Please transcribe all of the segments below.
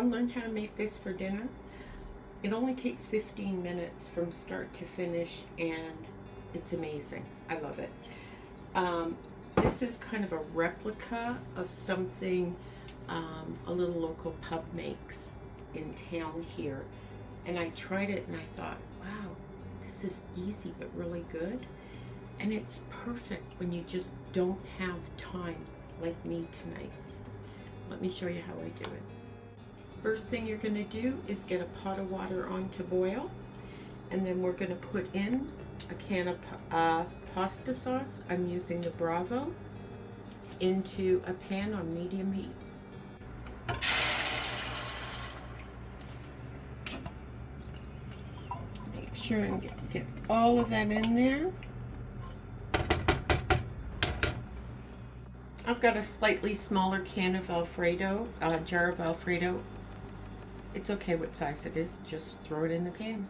to learn how to make this for dinner? It only takes 15 minutes from start to finish, and it's amazing. I love it. This is kind of a replica of something a little local pub makes in town here. And I tried it and I thought, wow, this is easy but really good. And it's perfect when you just don't have time like me tonight. Let me show you how I do it. First thing you're going to do is get a pot of water on to boil, and then we're going to put in a can of pasta sauce. I'm using the Bravo, into a pan on medium heat. Make sure and get all of that in there. I've got a slightly smaller can of Alfredo, jar of Alfredo. It's okay what size it is, just throw it in the pan.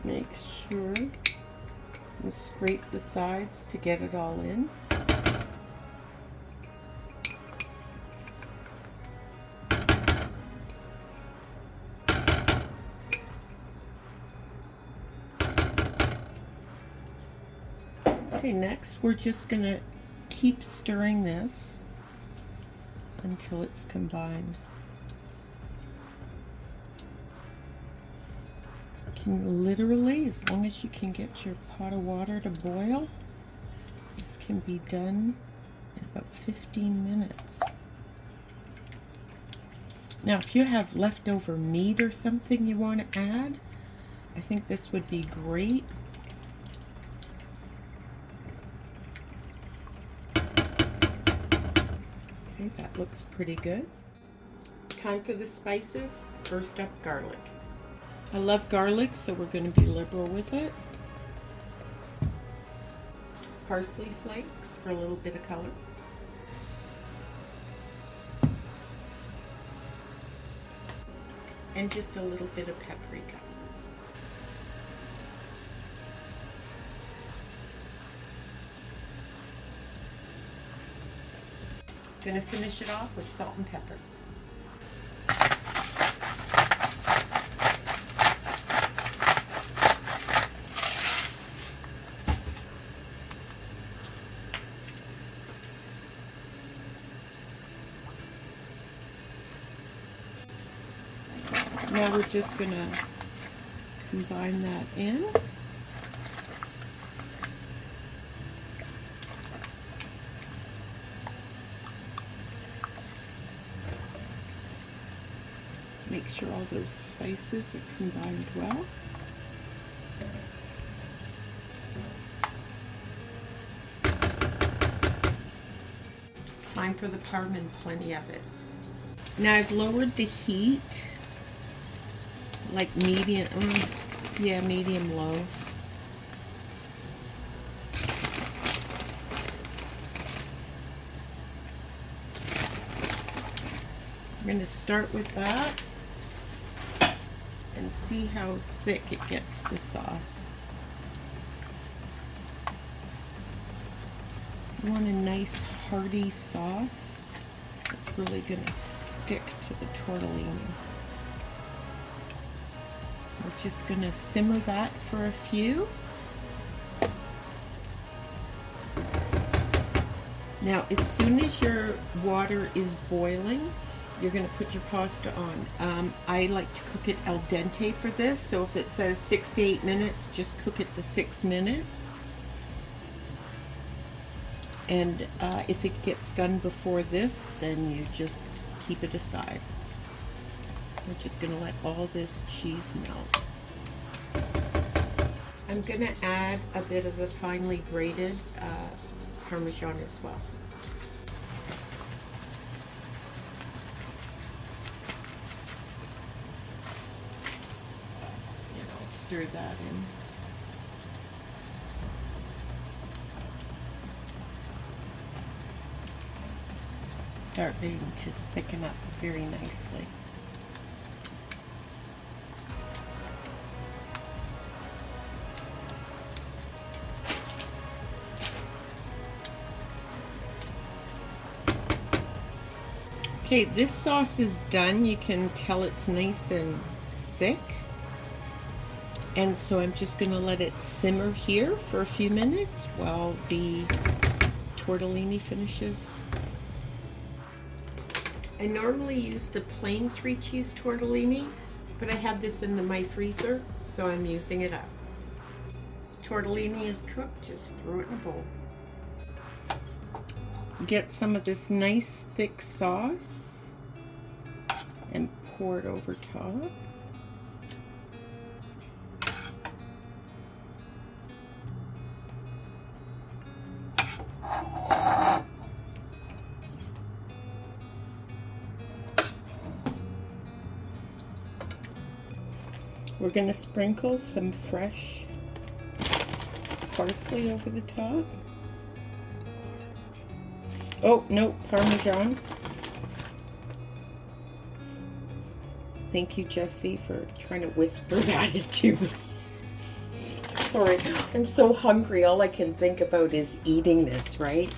Make sure you scrape the sides to get it all in. Okay, next we're just going to keep stirring this until it's combined. Can literally, as long as you can get your pot of water to boil, this can be done in about 15 minutes. Now, if you have leftover meat or something you want to add, I think this would be great. Okay, that looks pretty good. Time for the spices. First up, garlic. I love garlic, so we're going to be liberal with it. Parsley flakes for a little bit of color. And just a little bit of paprika. Going to finish it off with salt and pepper. Now we're just going to combine that in. Make sure all those spices are combined well. Time for the parm and plenty of it. Now I've lowered the heat, like medium, medium low. I'm going to start with that and see how thick it gets, the sauce. You want a nice hearty sauce that's really going to stick to the tortellini. We're just going to simmer that for a few. Now, as soon as your water is boiling, you're going to put your pasta on. I like to cook it al dente for this, so if it says 6 to 8 minutes, just cook it the 6 minutes. And if it gets done before this, then you just keep it aside. We're just going to let all this cheese melt. I'm going to add a bit of the finely grated Parmesan as well. And I'll stir that in. Starting to thicken up very nicely. Okay, this sauce is done. You can tell it's nice and thick. And so I'm just going to let it simmer here for a few minutes while the tortellini finishes. I normally use the plain 3 cheese tortellini, but I have this in my freezer, so I'm using it up. Tortellini is cooked, just throw it in a bowl. Get some of this nice thick sauce and pour it over top. We're going to sprinkle some fresh parsley over the top. Oh, no, Parmesan. Thank you, Jessie, for trying to whisper that into me. Sorry, I'm so hungry. All I can think about is eating this, right?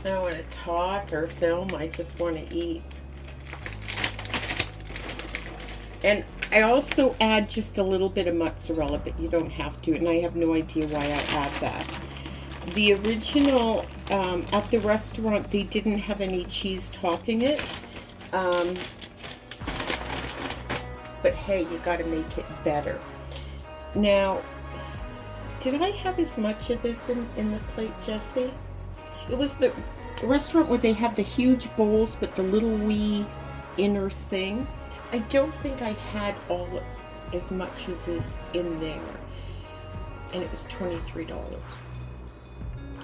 I don't want to talk or film. I just want to eat. And I also add just a little bit of mozzarella, but you don't have to, and I have no idea why I add that. The original, at the restaurant, they didn't have any cheese topping it. But hey, you gotta make it better. Now, did I have as much of this in the plate, Jessie? It was the restaurant where they have the huge bowls, but the little wee inner thing. I don't think I had all as much as is in there. And it was $23.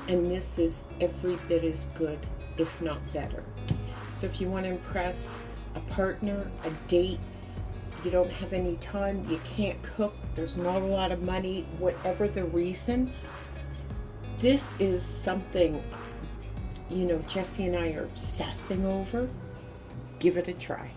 And this is every bit as good, if not better. So if you want to impress a partner, a date, you don't have any time, you can't cook, there's not a lot of money, whatever the reason, this is something, you know, Jessie and I are obsessing over. Give it a try.